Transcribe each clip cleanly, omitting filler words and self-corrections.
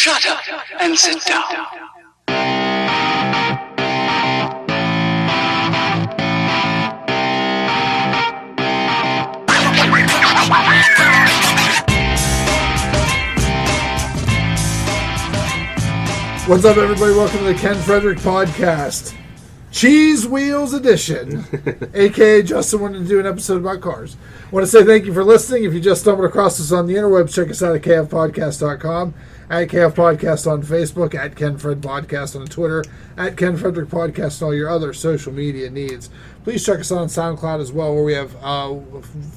Shut up and sit down. What's up, everybody? Welcome to the Ken Frederick Podcast, CheeseWheels edition, aka Justin wanted to do an episode about cars. I want to say thank you for listening. If you just stumbled across us on the interwebs, check us out at kfpodcast.com, at KF Podcast on Facebook, at Ken Fred Podcast on Twitter, at Ken Frederick Podcast, and all your other social media needs. Please check us out on SoundCloud as well, where we have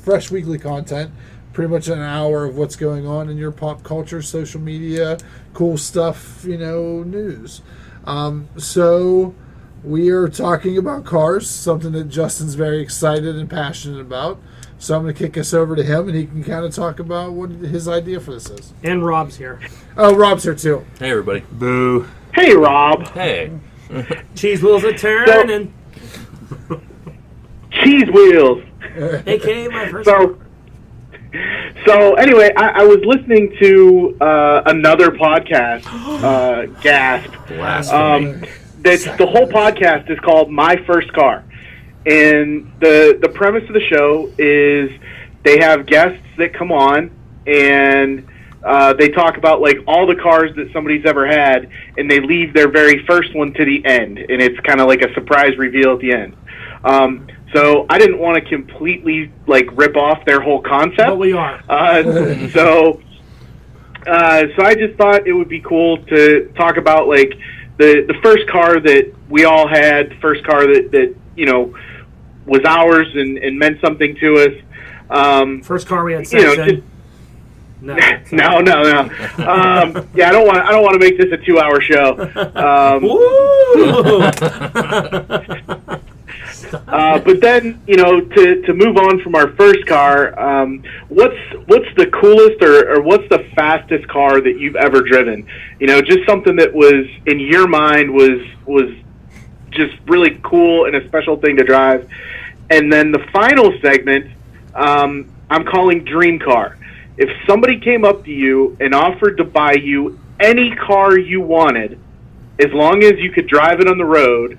fresh weekly content. Pretty much an hour of what's going on in your pop culture, social media, cool stuff, news. So we are talking about cars, something that Justin's very excited and passionate about. So I'm going to kick us over to him, and he can kind of talk about what his idea for this is. And Rob's here. Oh, Rob's here too. Hey, everybody. Boo. Hey, Rob. Hey. CheeseWheels a turn, and CheeseWheels. AKA my first. So anyway, I was listening to another podcast. Gasp. Blasphemy. The whole podcast is called My First Car, and the premise of the show is they have guests that come on and they talk about like all the cars that somebody's ever had, and they leave their very first one to the end, and it's kind of like a surprise reveal at the end. So I didn't want to completely rip off their whole concept. But we are. So I just thought it would be cool to talk about the first car that we all had, first car that was ours and meant something to us. First car we had sex in. No. No. Yeah, I don't want to make this a 2-hour show. But then, to move on from our first car, what's the coolest or what's the fastest car that you've ever driven? Just something that was in your mind was just really cool and a special thing to drive. And then the final segment, I'm calling Dream Car. If somebody came up to you and offered to buy you any car you wanted, as long as you could drive it on the road,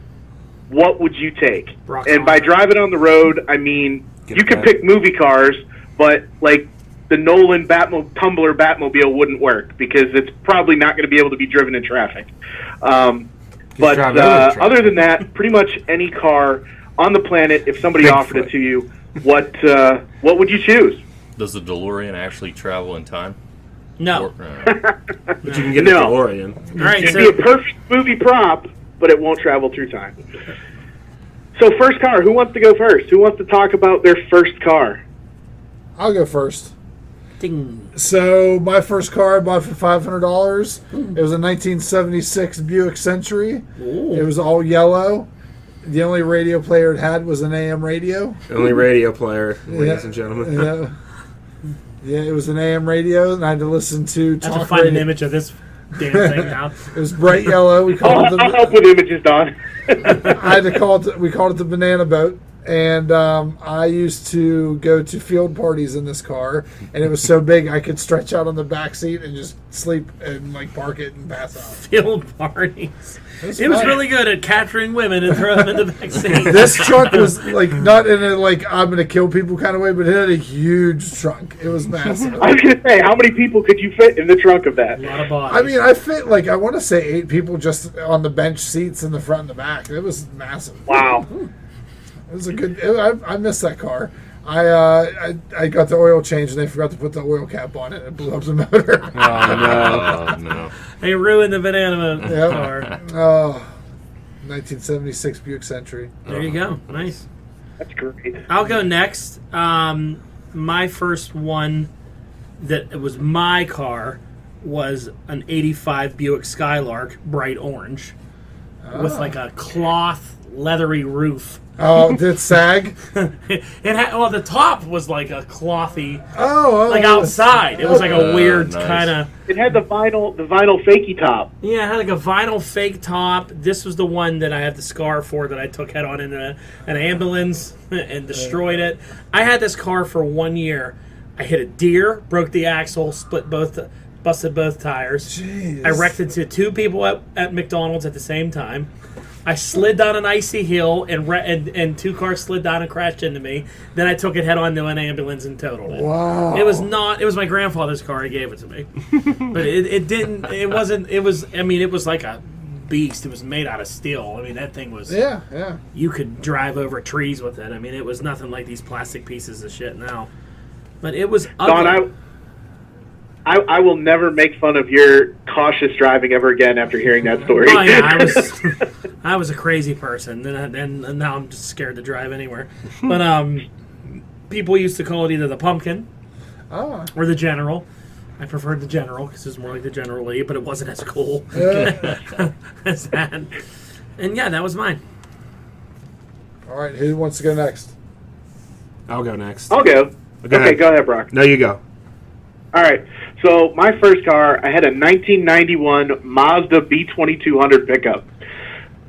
what would you take? And by drive it on the road, I mean you could pick movie cars, but the Nolan Tumbler Batmobile wouldn't work because it's probably not going to be able to be driven in traffic. But other than that, pretty much any car on the planet, if somebody offered it to you, what would you choose? Does the DeLorean actually travel in time? No. But you can get a DeLorean. All right, It'd be a perfect movie prop, but it won't travel through time. So first car, who wants to go first? Who wants to talk about their first car? I'll go first. Ding. So my first car I bought for $500. It was a 1976 Buick Century. Ooh. It was all yellow. The only radio player it had was an AM radio. Only radio player, ladies and gentlemen. Yeah, it was an AM radio, and I had to listen to I have talk to find radio. an image of this damn thing now. It was bright yellow. We called I'll help with images, Don. I had to call it. We called it the banana boat, and I used to go to field parties in this car, and it was so big I could stretch out on the back seat and just sleep and park it and pass out. Field parties. It was really good at capturing women and throwing them in the back seat. This trunk was not in a I'm gonna kill people kind of way, but it had a huge trunk. It was massive. I was gonna say, how many people could you fit in the trunk of that? A lot of bodies. I mean, I fit I want to say 8 people just on the bench seats in the front and the back. It was massive. Wow. It was a good. I missed that car. I got the oil change and they forgot to put the oil cap on it and it blew up the motor. Oh, no. They ruined the banana car. Oh, 1976 Buick Century. There you go. Nice. That's great. I'll go next. My first one that it was my car was an 85 Buick Skylark, bright orange, with a cloth leathery roof. Oh, did it sag? It had, the top was like a clothy, Oh, outside. It was like a weird nice. kind of. It had the vinyl fakey top. Yeah, it had like a vinyl fake top. This was the one that I had the scar for that I took head on in an ambulance and destroyed it. I had this car for 1 year. I hit a deer, broke the axle, split both busted both tires. Jeez. I wrecked into 2 people at McDonald's at the same time. I slid down an icy hill, and 2 cars slid down and crashed into me. Then I took it head on to an ambulance and totaled it. Wow. It was my grandfather's car. He gave it to me, but it didn't. It wasn't. It was. I mean, it was like a beast. It was made out of steel. I mean, that thing was. Yeah. You could drive over trees with it. I mean, it was nothing like these plastic pieces of shit now. But it was ugly. Don, I will never make fun of your cautious driving ever again after hearing that story. Oh, yeah, I was a crazy person, and now I'm just scared to drive anywhere. But people used to call it either the Pumpkin or the General. I preferred the General because it was more like the General Lee, but it wasn't as cool as that. And yeah, that was mine. All right, who wants to go next? I'll go next. I'll go. Okay, go ahead, Brock. No, you go. All right. So my first car, I had a 1991 Mazda B2200 pickup.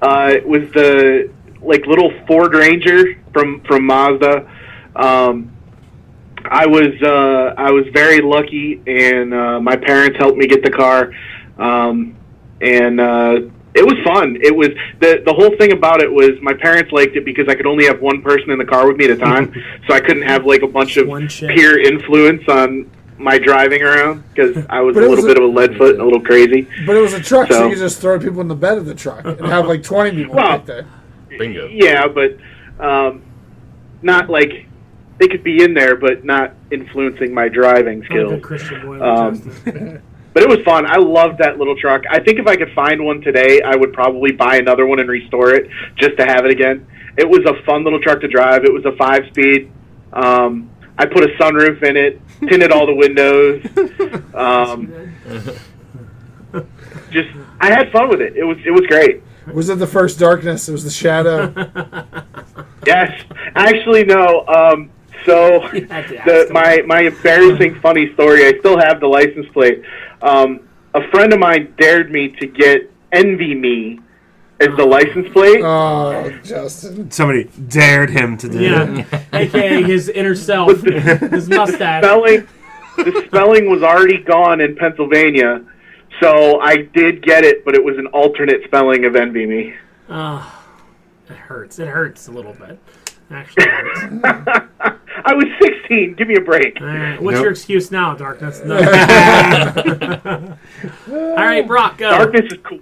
It was the little Ford Ranger from Mazda. I was very lucky, and my parents helped me get the car, and it was fun. It was the whole thing about it was my parents liked it because I could only have one person in the car with me at a time, so I couldn't have a bunch of peer influence on my driving around because I was a little bit of a lead foot and a little crazy. But it was a truck, so you could just throw people in the bed of the truck and have 20 people right there. Bingo. Yeah, but not they could be in there, but not influencing my driving skills. Good Christian boy, but it was fun. I loved that little truck. I think if I could find one today, I would probably buy another one and restore it just to have it again. It was a fun little truck to drive. It was a 5-speed. I put a sunroof in it, tinted all the windows. I had fun with it. It was great. Was it the first darkness? It was the shadow. Yes, actually no. So my embarrassing funny story. I still have the license plate. A friend of mine dared me to get "Envy Me" as the license plate. Oh, Justin! Somebody dared him to do it. AKA his inner self, his mustache. The spelling was already gone in Pennsylvania, so I did get it, but it was an alternate spelling of "Envy Me." It hurts. It hurts a little bit. Actually, it hurts. I was 16. Give me a break. All right. What's your excuse now, Darkness? No. All right, Brock, go. Darkness is cool.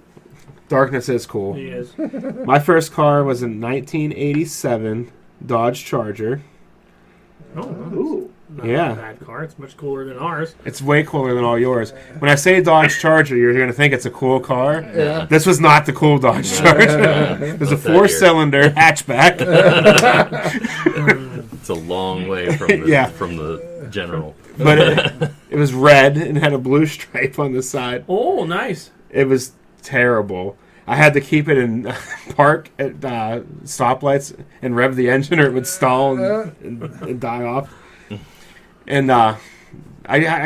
Darkness is cool. He is. My first car was a 1987 Dodge Charger. Oh, Ooh. not Yeah. a bad car. It's much cooler than ours. It's way cooler than all yours. When I say Dodge Charger, you're going to think it's a cool car. Yeah. This was not the cool Dodge Charger. It was a 4-cylinder hatchback. It's a long way from the, from the General. But it was red and had a blue stripe on the side. Oh, nice. It was terrible. I had to keep it in park at stoplights and rev the engine or it would stall and die off. And I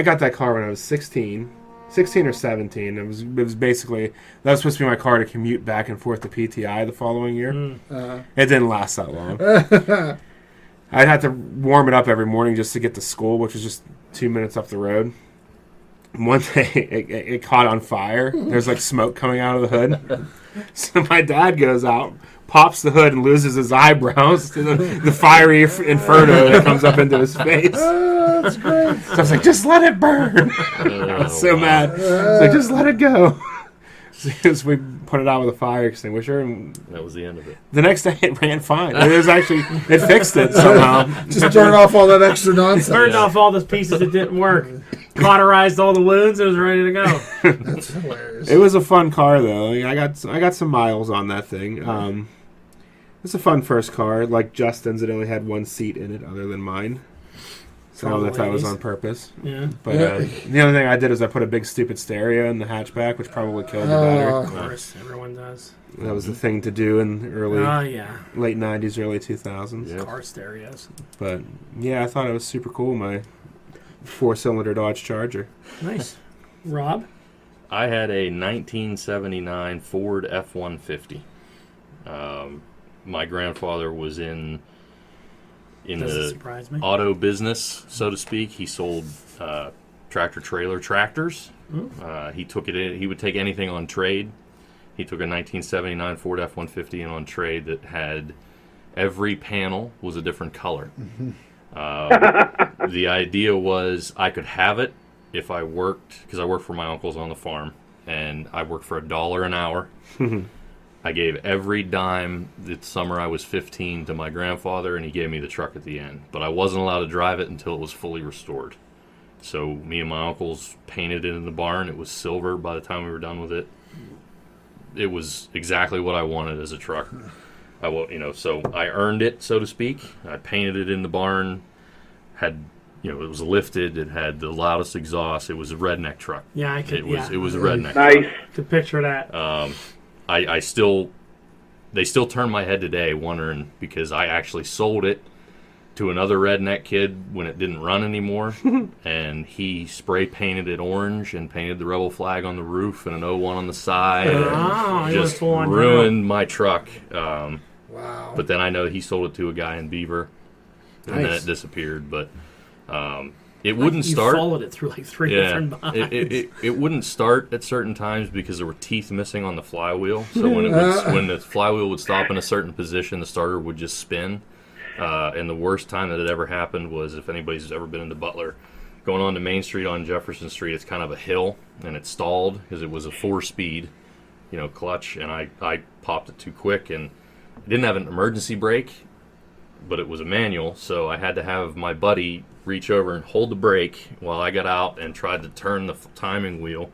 got that car when I was 16 or 17. It was basically, that was supposed to be my car to commute back and forth to PTI the following year. It didn't last that long. I'd have to warm it up every morning just to get to school, which was just 2 minutes up the road. One day, it caught on fire. There's smoke coming out of the hood. So my dad goes out, pops the hood, and loses his eyebrows to the fiery inferno that comes up into his face. That's great. So I was like, just let it burn. I was so mad. I was like, just let it go. So we put it out with a fire extinguisher, and that was the end of it. the next day it ran fine. It fixed it somehow. Just turned off all that extra nonsense. Burned off all the pieces that didn't work. Cauterized all the wounds. It was ready to go. That's hilarious. It was a fun car, though. I got some miles on that thing. It's a fun first car. Like Justin's, it only had one seat in it other than mine. So I don't know if that was on purpose. Yeah. But the other thing I did is I put a big stupid stereo in the hatchback, which probably killed the battery. Of course, everyone does. That was the thing to do in the late 90s, early 2000s. Yeah. Car stereos. But yeah, I thought it was super cool, my 4-cylinder Dodge Charger. Nice. Rob? I had a 1979 Ford F-150. My grandfather was in Doesn't the surprise me. auto business, so to speak. He sold tractor-trailer tractors. He took it in. He would take anything on trade. He took a 1979 Ford F-150 in on trade that had every panel was a different color. The idea was I could have it if I worked, because I worked for my uncles on the farm, and I worked for $1 an hour. I gave every dime the summer I was 15 to my grandfather, and he gave me the truck at the end. But I wasn't allowed to drive it until it was fully restored. So me and my uncles painted it in the barn. It was silver by the time we were done with it. It was exactly what I wanted as a truck. So I earned it, so to speak. I painted it in the barn. It was lifted. It had the loudest exhaust. It was a redneck truck. Yeah, I could. It was a redneck. Nice. Could picture that. They still turn my head today wondering, because I actually sold it to another redneck kid when it didn't run anymore, and he spray painted it orange and painted the rebel flag on the roof and an 01 on the side. Just ruined my truck. Wow. But then I know he sold it to a guy in Beaver, and then it disappeared. But it wouldn't start. You followed it through like 3 different bonds. It wouldn't start at certain times because there were teeth missing on the flywheel. So when the flywheel would stop in a certain position, the starter would just spin. And the worst time that it ever happened was, if anybody's ever been into Butler, going on to Main Street on Jefferson Street, it's kind of a hill, and it stalled because it was a 4-speed, clutch, and I popped it too quick, and I didn't have an emergency brake, but it was a manual, so I had to have my buddy reach over and hold the brake while I got out and tried to turn the timing wheel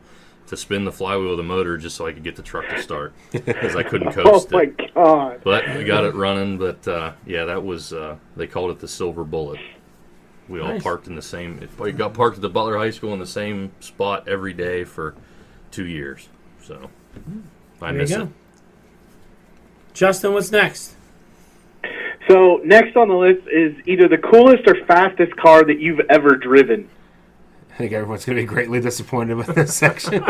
to spin the flywheel of the motor just so I could get the truck to start, because I couldn't coast Oh, my God. But we got it running. But that was they called it the Silver Bullet. We all parked in the same. We got parked at the Butler High School in the same spot every day for 2 years. So I miss it. Justin, what's next? So next on the list is either the coolest or fastest car that you've ever driven. I think everyone's going to be greatly disappointed with this section.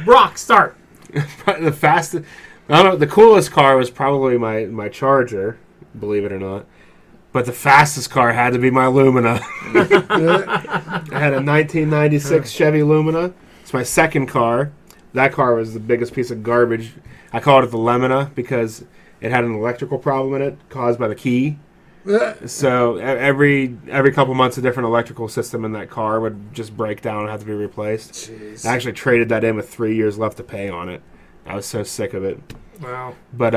Brock, start. The fastest. I don't know. The coolest car was probably my Charger, believe it or not. But the fastest car had to be my Lumina. I had a 1996 Chevy Lumina. It's my second car. That car was the biggest piece of garbage. I called it the Lemina because it had an electrical problem in it caused by the key. So every couple months, a different electrical system in that car would just break down and have to be replaced. Jeez. I actually traded that in with 3 years left to pay on it. I was so sick of it. Wow. But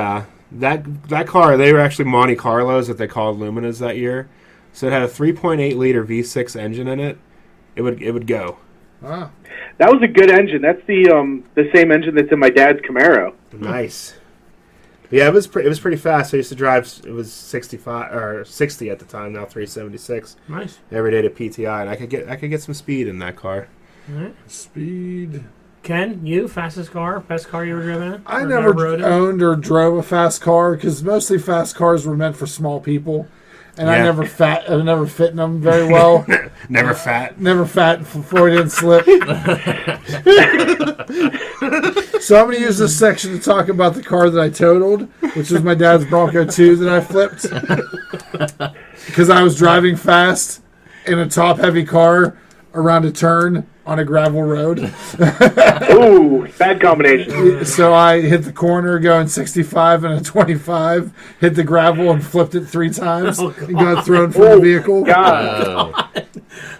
that car, they were actually Monte Carlos that they called Luminas that year. So it had a 3.8 liter V6 engine in it. It would go. Wow. That was a good engine. That's the same engine that's in my dad's Camaro. Nice. Yeah, it was pretty fast. I used to drive. It was 65 or 60 at the time. Now 376. Nice. Every day to PTI, and I could get some speed in that car. All right. Speed. Ken, you fastest car, best car you ever driven in? I Or never rode in? owned or drove a fast car because mostly fast cars were meant for small people, and I Yeah. never fit in them very well. Never fat. Never fat before I didn't slip. So I'm going to use this section to talk about the car that I totaled, which was my dad's Bronco 2 that I flipped. Because I was driving fast in a top-heavy car around a turn on a gravel road. Ooh, bad combination. So I hit the corner going 65 and a 25, hit the gravel and flipped it 3 times, and got thrown from the vehicle. God.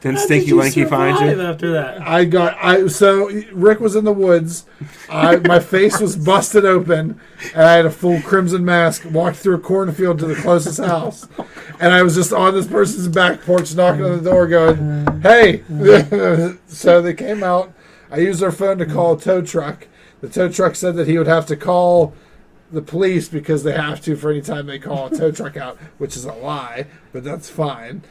Didn't Stinky Winky find you? After that? So Rick was in the woods. My face was busted open, and I had a full crimson mask. Walked through a cornfield to the closest house, and I was just on this person's back porch, knocking on the door, going, "Hey!" So they came out. I used their phone to call a tow truck. The tow truck said that he would have to call the police because they have to for any time they call a tow truck out, which is a lie, but that's fine.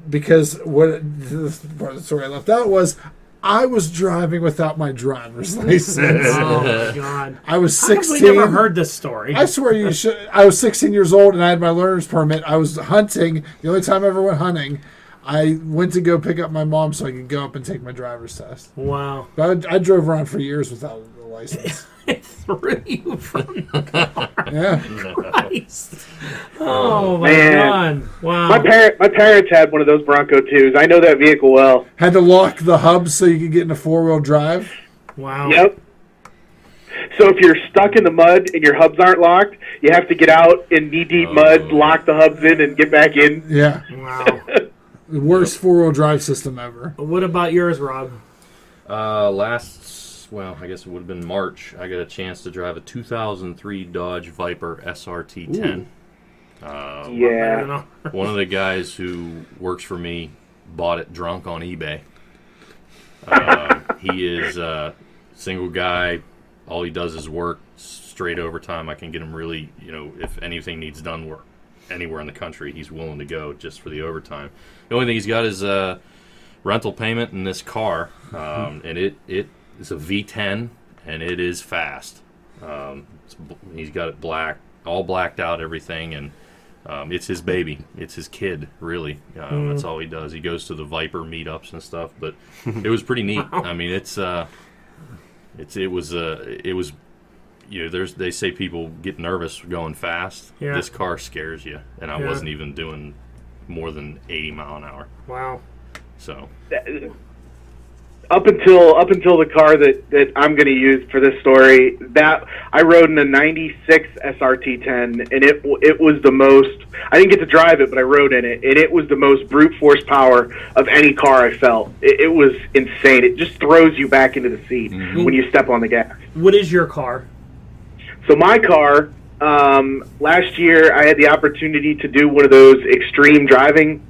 Because the part of the story I left out was I was driving without my driver's license. Oh, my God. I was How have 16. we never heard this story? I swear you should. I was 16 years old and I had my learner's permit. I was hunting. The only time I ever went hunting, I went to go pick up my mom so I could go up and take my driver's test. Wow. But I drove around for years without a license. It threw you from the car. Yeah. Christ. Oh, my Man. God. Wow. My parents had one of those Bronco 2s. I know that vehicle well. Had to lock the hubs so you could get into four-wheel drive. Wow. Yep. So if you're stuck in the mud and your hubs aren't locked, you have to get out in knee-deep mud, lock the hubs in, and get back in. Yeah. Wow. The worst four-wheel drive system ever. What about yours, Rob? I guess it would have been March. I got a chance to drive a 2003 Dodge Viper SRT10. Yeah. One of the guys who works for me bought it drunk on eBay. He is a single guy. All he does is work straight overtime. I can get him really, if anything needs done work anywhere in the country, he's willing to go just for the overtime. The only thing he's got is a rental payment in this car, and it is a V10, and it is fast. He's got it all blacked out, everything, and it's his baby. It's his kid, really. That's all he does. He goes to the Viper meetups and stuff, but it was pretty neat. I mean, they say people get nervous going fast. Yeah. This car scares you, and I wasn't even doing more than 80 mile an hour. Wow. So up until the car that I'm going to use for this story, that I rode in a 96 SRT10, and it was the most. I didn't get to drive it, but I rode in it, and it was the most brute force power of any car I felt. It was insane. It just throws you back into the seat when you step on the gas. What is your car? So my car, last year I had the opportunity to do one of those extreme driving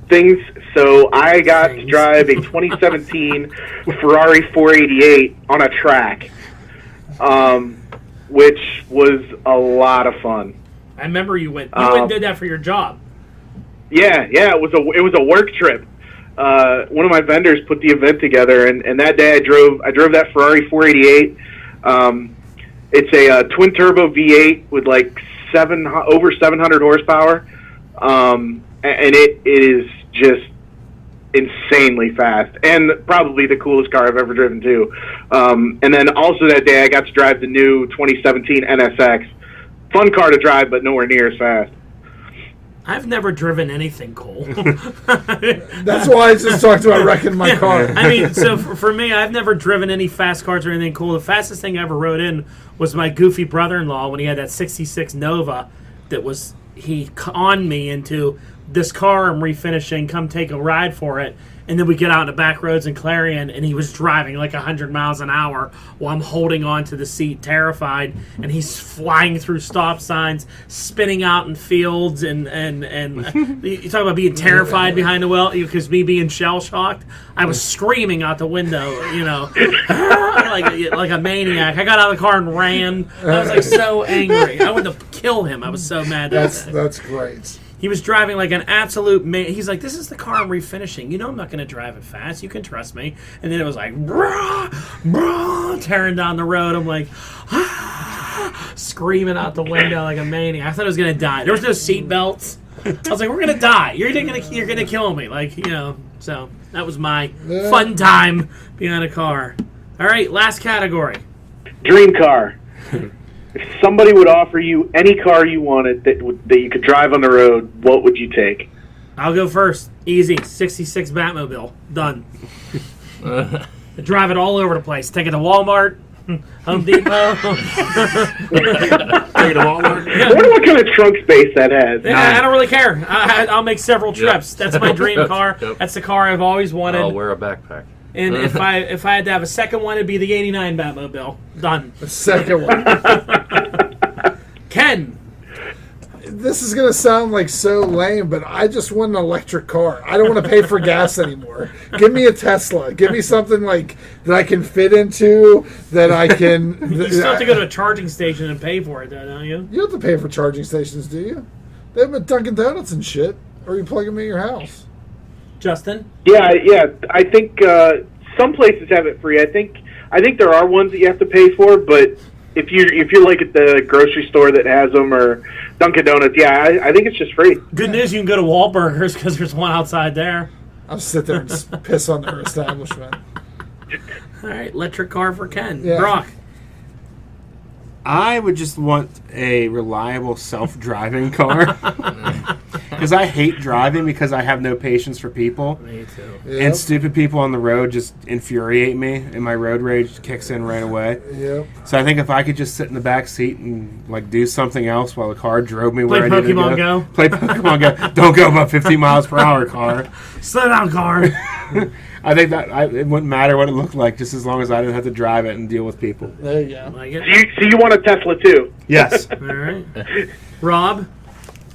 things. So I got to drive a 2017 Ferrari 488 on a track, which was a lot of fun. I remember you went and did that for your job. Yeah, it was a work trip. One of my vendors put the event together, and that day I drove that Ferrari 488. It's a twin turbo V8 with like over 700 horsepower, and it is just insanely fast, and probably the coolest car I've ever driven too. And then also that day I got to drive the new 2017 NSX. Fun car to drive, but nowhere near as fast. I've never driven anything cool. That's why I just talked about wrecking my car. I mean, so for me, I've never driven any fast cars or anything cool. The fastest thing I ever rode in was my goofy brother-in-law when he had that 66 Nova that was, he conned me into this car I'm refinishing, come take a ride for it. And then we get out in the back roads in Clarion, and he was driving like 100 miles an hour while I'm holding on to the seat, terrified. And he's flying through stop signs, spinning out in fields, and you talk about being terrified behind the wheel, because me being shell-shocked, I was screaming out the window, like a maniac. I got out of the car and ran. I was like so angry. I wanted to kill him. I was so mad. That's great. He was driving like an absolute man. He's like, this is the car I'm refinishing. I'm not going to drive it fast. You can trust me. And then it was like, brah, brah, tearing down the road. I'm like, screaming out the window like a maniac. I thought I was going to die. There was no seat belts. I was like, we're going to die. You're going to kill me. So that was my fun time behind a car. All right, last category. Dream car. If somebody would offer you any car you wanted that you could drive on the road, what would you take? I'll go first. Easy. 66 Batmobile. Done. I drive it all over the place. Take it to Walmart, Home Depot. Take it to Walmart. I wonder what kind of trunk space that has. I don't really care. I'll make several trips. That's my dream car. Yep. That's the car I've always wanted. I'll wear a backpack. And if I had to have a second one, it'd be the 89 Batmobile. Done. The second one. Ken. This is going to sound like so lame, but I just want an electric car. I don't want to pay for gas anymore. Give me a Tesla. Give me something like that I can fit into, that I can... You still have to go to a charging station and pay for it, though, don't you? You don't have to pay for charging stations, do you? They have Dunkin' Donuts and shit. Or you plug them in your house. Justin? Yeah. I think some places have it free. I think there are ones that you have to pay for, but if you're like at the grocery store that has them or Dunkin' Donuts, yeah, I think it's just free. Good news, you can go to Wahlburgers because there's one outside there. I'll sit there and just piss on their establishment. All right, electric car for Ken. Yeah. Brock. I would just want a reliable self-driving car. Because I hate driving because I have no patience for people. Me too. Yep. And stupid people on the road just infuriate me, and my road rage kicks in right away. Yep. So I think if I could just sit in the back seat and like do something else while the car drove me where Play I needed Pokemon to Go. Play Pokemon Go. Don't go above 50 miles per hour, car. Slow down, car. I think that it wouldn't matter what it looked like, just as long as I didn't have to drive it and deal with people. There you go. Like it. So you want a Tesla too? Yes. All right. Rob.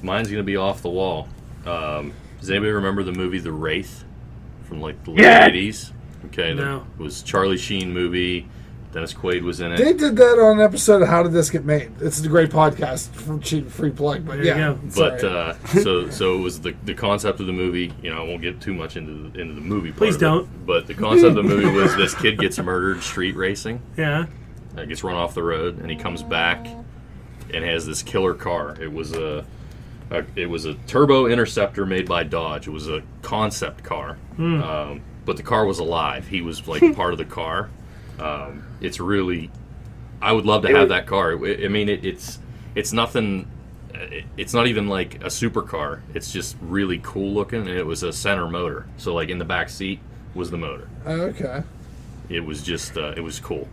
Mine's gonna be off the wall. Does anybody remember the movie The Wraith from like the Yeah. late 80s? Okay, No. it was Charlie Sheen movie. Dennis Quaid was in it. They did that on an episode of How Did This Get Made? It's a great podcast from cheap free plug, but There you yeah. go. it's But all right. so it was the concept of the movie. You know, I won't get too much into the movie. Part Please of it, don't. But the concept of the movie was this kid gets murdered street racing, Yeah. gets run off the road, and he comes back and has this killer car. It was a turbo interceptor made by Dodge. It was a concept car, but the car was alive. He was like part of the car. It's really, I would love to have that car. I mean, it's nothing. It's not even like a supercar. It's just really cool looking, and it was a center motor. So like in the back seat was the motor. Okay. It was just it was cool.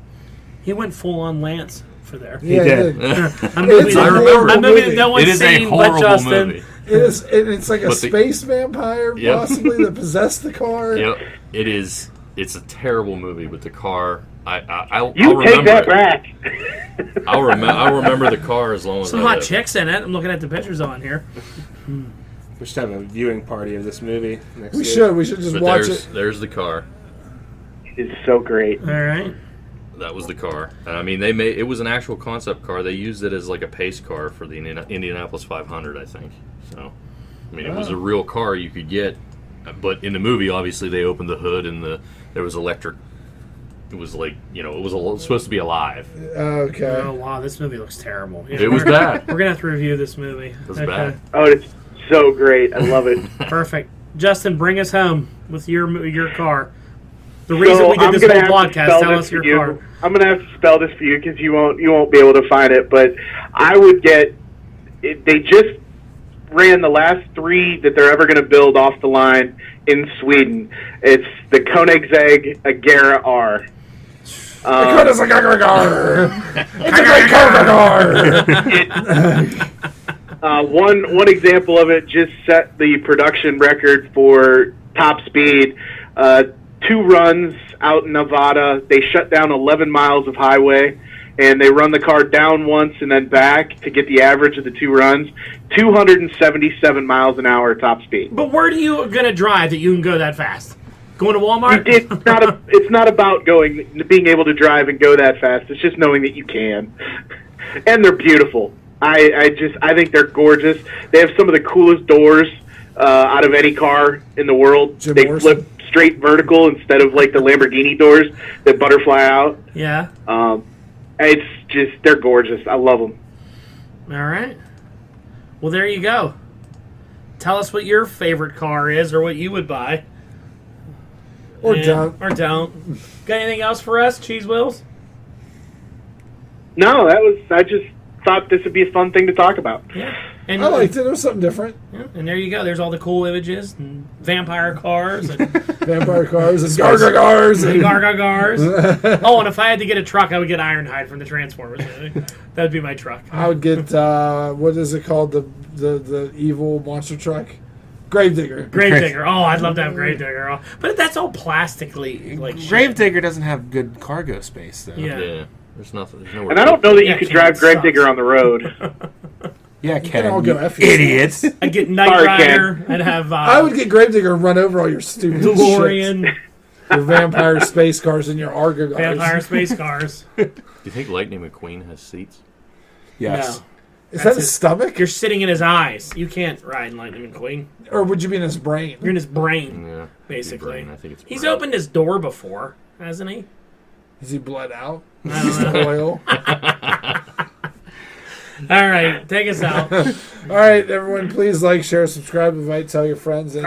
He went full on Lance for there. Yeah, did. I'm moving, It's a I remember. I'm moving movie. no one's It is a seen but horrible Justin. movie. It is. It's like a But the- space vampire, Yep. possibly, that possessed the car. Yep, it is. It's a terrible movie, but the car. I'll You remember take that it. back. I'll remember the car as long as Some I hot live. chicks in it. I'm looking at the pictures on here. We should have a viewing party of this movie next We year. should. We should just But watch there's the car. It's so great. All right. That was the car. And I mean, they made it was an actual concept car. They used it as like a pace car for the Indianapolis 500, I think. So, I mean, it was a real car you could get. But in the movie, obviously, they opened the hood and there was electric. It was like, you know, it was supposed to be alive. it. Okay. Oh wow, this movie looks terrible. Yeah, It was bad. We're gonna have to review this movie. It was bad. Oh, it's so great. I love it. Perfect. Justin, bring us home with your car. The reason So we did I'm this gonna whole have to podcast. spell Tell this us for your you. car. I'm gonna have to spell this for you because you won't be able to find it. But I would get. They just ran the last 3 that they're ever going to build off the line in Sweden. It's the Koenigsegg Agera R. It's a great car. One example of it just set the production record for top speed. 2 runs out in Nevada. They shut down 11 miles of highway, and they run the car down once and then back to get the average of the 2 runs. 277 miles an hour top speed. But where are you gonna drive that you can go that fast? Going to Walmart? It's not about being able to drive and go that fast. It's just knowing that you can. And they're beautiful. I think they're gorgeous. They have some of the coolest doors out of any car in the world. Jim They Morrison. flip straight vertical instead of like the Lamborghini doors that butterfly out. Yeah. It's just, they're gorgeous. I love them. All right. Well, there you go. Tell us what your favorite car is or what you would buy. Or And- don't. Or don't. Got anything else for us, CheeseWheels? No, I just thought this would be a fun thing to talk about. Yeah. And, I liked it. It was something different. yeah, and there you go. There's all the cool images and vampire cars and Vampire cars and Garga cars. And Gargagars. Oh, and if I had to get a truck, I would get Ironhide from the Transformers movie. That would be my truck. I would get, what is it called? The evil monster truck? Gravedigger. Gravedigger. Oh, I'd love to have Gravedigger. Oh, but that's all plastically like shit. Gravedigger doesn't have good cargo space, though. Yeah. Yeah, there's nothing. There's nowhere. And I don't know that Yeah, you could Ken, drive it Gravedigger sucks. on the road. Yeah, Ken, all go you F you. idiot. I'd get Knight Sorry, Rider. I'd have I would get Gravedigger and run over all your stupid DeLorean, shit. Your vampire space cars and your Argo cars. vampire space cars. Do you think Lightning McQueen has seats? Yes. No. Is That's that his it. stomach? You're sitting in his eyes. You can't ride in Lightning McQueen. Or would you be in his brain? You're in his brain, Yeah, basically. brain. I think it's He's brain. opened his door before, hasn't he? Is he bled out? I Is don't he know. oil? All right, take us out. All right, everyone, please like, share, subscribe, invite, tell your friends, and